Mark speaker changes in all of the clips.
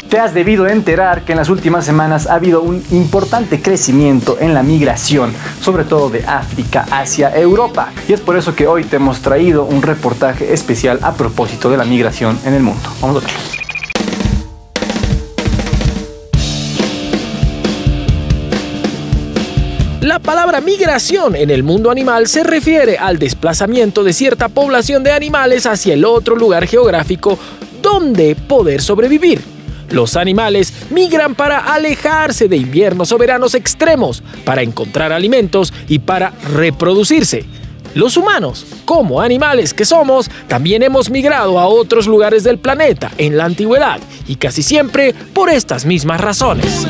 Speaker 1: Te has debido enterar que en las últimas semanas ha habido un importante crecimiento en la migración, sobre todo de África hacia Europa. Y es por eso que hoy te hemos traído un reportaje especial a propósito de la migración en el mundo. Vamos a verlo.
Speaker 2: La palabra migración en el mundo animal se refiere al desplazamiento de cierta población de animales hacia el otro lugar geográfico donde poder sobrevivir. Los animales migran para alejarse de inviernos o veranos extremos, para encontrar alimentos y para reproducirse. Los humanos, como animales que somos, también hemos migrado a otros lugares del planeta en la antigüedad y casi siempre por estas mismas razones.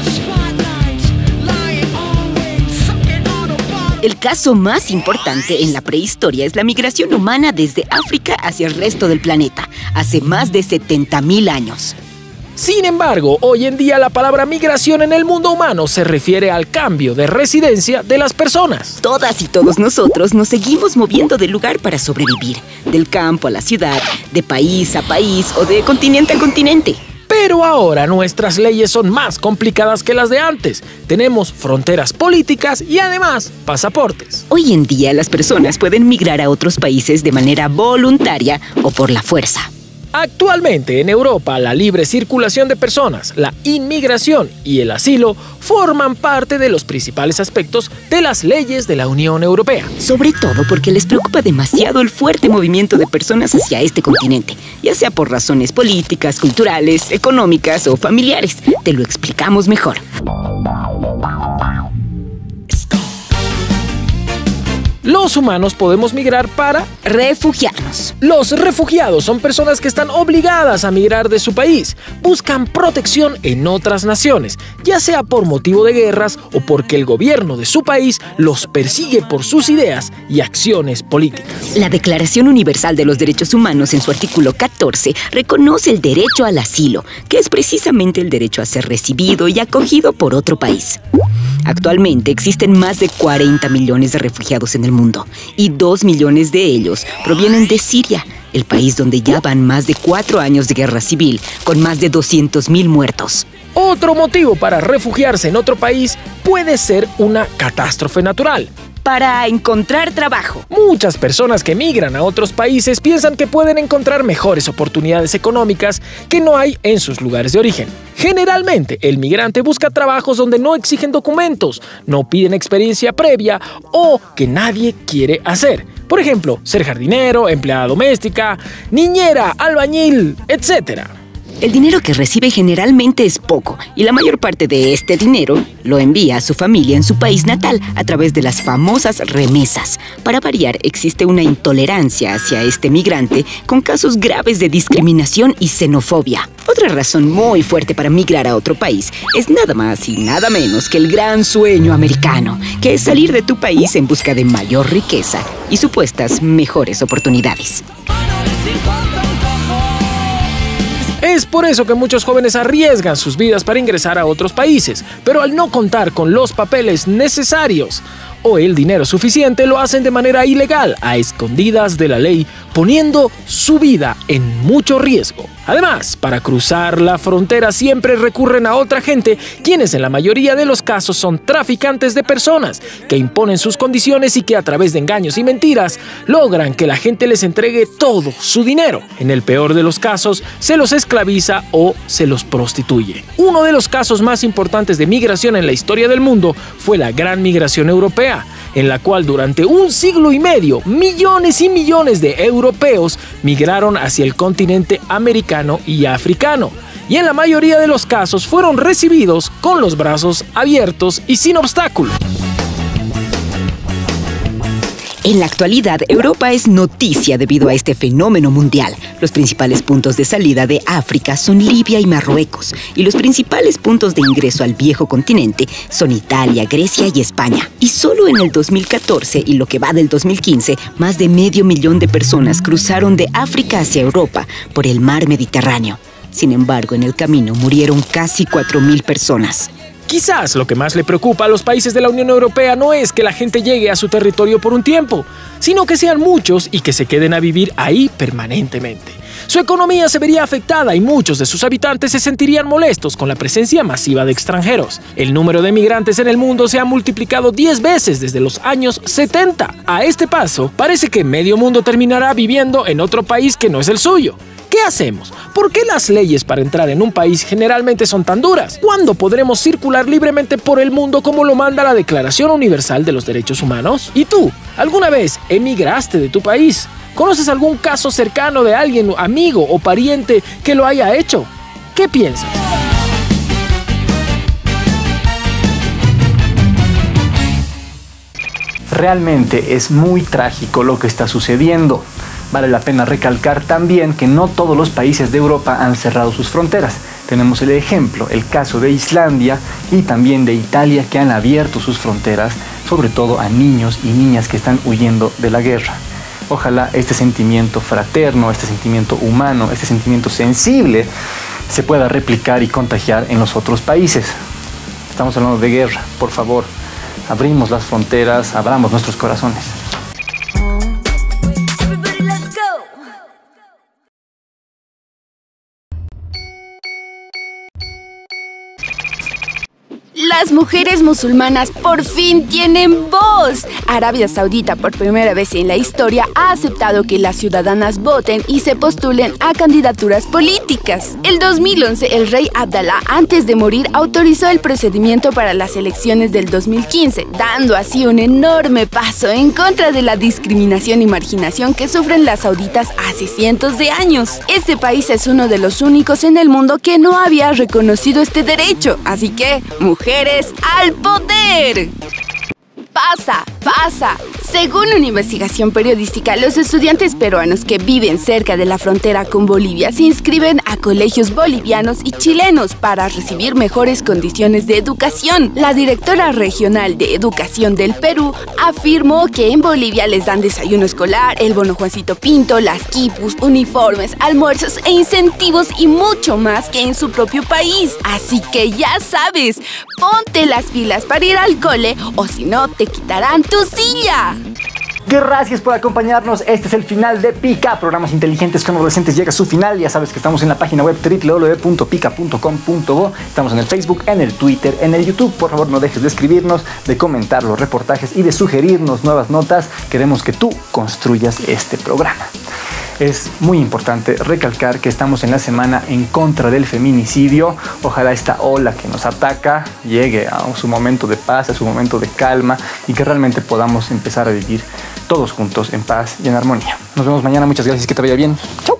Speaker 3: El caso más importante en la prehistoria es la migración humana desde África hacia el resto del planeta, hace más de 70.000 años.
Speaker 2: Sin embargo, hoy en día la palabra migración en el mundo humano se refiere al cambio de residencia de las personas.
Speaker 3: Todas y todos nosotros nos seguimos moviendo de lugar para sobrevivir, del campo a la ciudad, de país a país o de continente a continente.
Speaker 2: Pero ahora nuestras leyes son más complicadas que las de antes. Tenemos fronteras políticas y además pasaportes.
Speaker 3: Hoy en día las personas pueden migrar a otros países de manera voluntaria o por la fuerza.
Speaker 2: Actualmente en Europa, la libre circulación de personas, la inmigración y el asilo forman parte de los principales aspectos de las leyes de la Unión Europea.
Speaker 3: Sobre todo porque les preocupa demasiado el fuerte movimiento de personas hacia este continente, ya sea por razones políticas, culturales, económicas o familiares. Te lo explicamos mejor.
Speaker 2: Los humanos podemos migrar para
Speaker 3: refugiarnos.
Speaker 2: Los refugiados son personas que están obligadas a migrar de su país. Buscan protección en otras naciones, ya sea por motivo de guerras o porque el gobierno de su país los persigue por sus ideas y acciones políticas.
Speaker 3: La Declaración Universal de los Derechos Humanos, en su artículo 14, reconoce el derecho al asilo, que es precisamente el derecho a ser recibido y acogido por otro país. Actualmente existen más de 40 millones de refugiados en el mundo y 2 millones de ellos provienen de Siria, el país donde ya van más de 4 años de guerra civil, con más de 200.000 muertos.
Speaker 2: Otro motivo para refugiarse en otro país puede ser una catástrofe natural.
Speaker 3: Para encontrar trabajo.
Speaker 2: Muchas personas que migran a otros países piensan que pueden encontrar mejores oportunidades económicas que no hay en sus lugares de origen. Generalmente, el migrante busca trabajos donde no exigen documentos, no piden experiencia previa o que nadie quiere hacer. Por ejemplo, ser jardinero, empleada doméstica, niñera, albañil, etc.
Speaker 3: El dinero que recibe generalmente es poco y la mayor parte de este dinero lo envía a su familia en su país natal a través de las famosas remesas. Para variar, existe una intolerancia hacia este migrante con casos graves de discriminación y xenofobia. Otra razón muy fuerte para migrar a otro país es nada más y nada menos que el gran sueño americano, que es salir de tu país en busca de mayor riqueza y supuestas mejores oportunidades.
Speaker 2: Es por eso que muchos jóvenes arriesgan sus vidas para ingresar a otros países, pero al no contar con los papeles necesarios o el dinero suficiente, lo hacen de manera ilegal, a escondidas de la ley, poniendo su vida en mucho riesgo. Además, para cruzar la frontera siempre recurren a otra gente, quienes en la mayoría de los casos son traficantes de personas, que imponen sus condiciones y que a través de engaños y mentiras logran que la gente les entregue todo su dinero. En el peor de los casos, se los esclaviza o se los prostituye. Uno de los casos más importantes de migración en la historia del mundo fue la Gran Migración Europea, en la cual durante un siglo y medio, millones y millones de europeos migraron hacia el continente americano y africano, y en la mayoría de los casos fueron recibidos con los brazos abiertos y sin obstáculos.
Speaker 3: En la actualidad, Europa es noticia debido a este fenómeno mundial. Los principales puntos de salida de África son Libia y Marruecos, y los principales puntos de ingreso al viejo continente son Italia, Grecia y España. Y solo en el 2014 y lo que va del 2015, más de 500.000 de personas cruzaron de África hacia Europa por el mar Mediterráneo. Sin embargo, en el camino murieron casi 4.000 personas.
Speaker 2: Quizás lo que más le preocupa a los países de la Unión Europea no es que la gente llegue a su territorio por un tiempo, sino que sean muchos y que se queden a vivir ahí permanentemente. Su economía se vería afectada y muchos de sus habitantes se sentirían molestos con la presencia masiva de extranjeros. El número de migrantes en el mundo se ha multiplicado 10 veces desde los años 70. A este paso, parece que medio mundo terminará viviendo en otro país que no es el suyo. ¿Qué hacemos? ¿Por qué las leyes para entrar en un país generalmente son tan duras? ¿Cuándo podremos circular libremente por el mundo como lo manda la Declaración Universal de los Derechos Humanos? ¿Y tú? ¿Alguna vez emigraste de tu país? ¿Conoces algún caso cercano de alguien, amigo o pariente que lo haya hecho? ¿Qué piensas?
Speaker 1: Realmente es muy trágico lo que está sucediendo. Vale la pena recalcar también que no todos los países de Europa han cerrado sus fronteras. Tenemos el ejemplo, el caso de Islandia y también de Italia, que han abierto sus fronteras, sobre todo a niños y niñas que están huyendo de la guerra. Ojalá este sentimiento fraterno, este sentimiento humano, este sentimiento sensible se pueda replicar y contagiar en los otros países. Estamos hablando de guerra, por favor, abrimos las fronteras, abramos nuestros corazones.
Speaker 4: Las mujeres musulmanas por fin tienen voz. Arabia Saudita, por primera vez en la historia, ha aceptado que las ciudadanas voten y se postulen a candidaturas políticas. El 2011, el rey Abdalá, antes de morir, autorizó el procedimiento para las elecciones del 2015, dando así un enorme paso en contra de la discriminación y marginación que sufren las sauditas hace cientos de años. Este país es uno de los únicos en el mundo que no había reconocido este derecho, así que, mujeres al poder. Pasa. Según una investigación periodística, los estudiantes peruanos que viven cerca de la frontera con Bolivia se inscriben a colegios bolivianos y chilenos para recibir mejores condiciones de educación. La directora regional de Educación del Perú afirmó que en Bolivia les dan desayuno escolar, el bono Juancito Pinto, las quipus, uniformes, almuerzos e incentivos y mucho más que en su propio país. Así que ya sabes, ponte las pilas para ir al cole o si no te quitarán tu silla.
Speaker 1: Gracias por acompañarnos. Este es el final de Pica. Programas inteligentes con adolescentes llega a su final. Ya sabes que estamos en la página web www.pica.com.bo. Estamos en el Facebook, en el Twitter, en el YouTube. Por favor, no dejes de escribirnos, de comentar los reportajes y de sugerirnos nuevas notas. Queremos que tú construyas este programa. Es muy importante recalcar que estamos en la semana en contra del feminicidio. Ojalá esta ola que nos ataca llegue a su momento de paz, a su momento de calma y que realmente podamos empezar a vivir todos juntos en paz y en armonía. Nos vemos mañana. Muchas gracias. Que te vaya bien. Chau.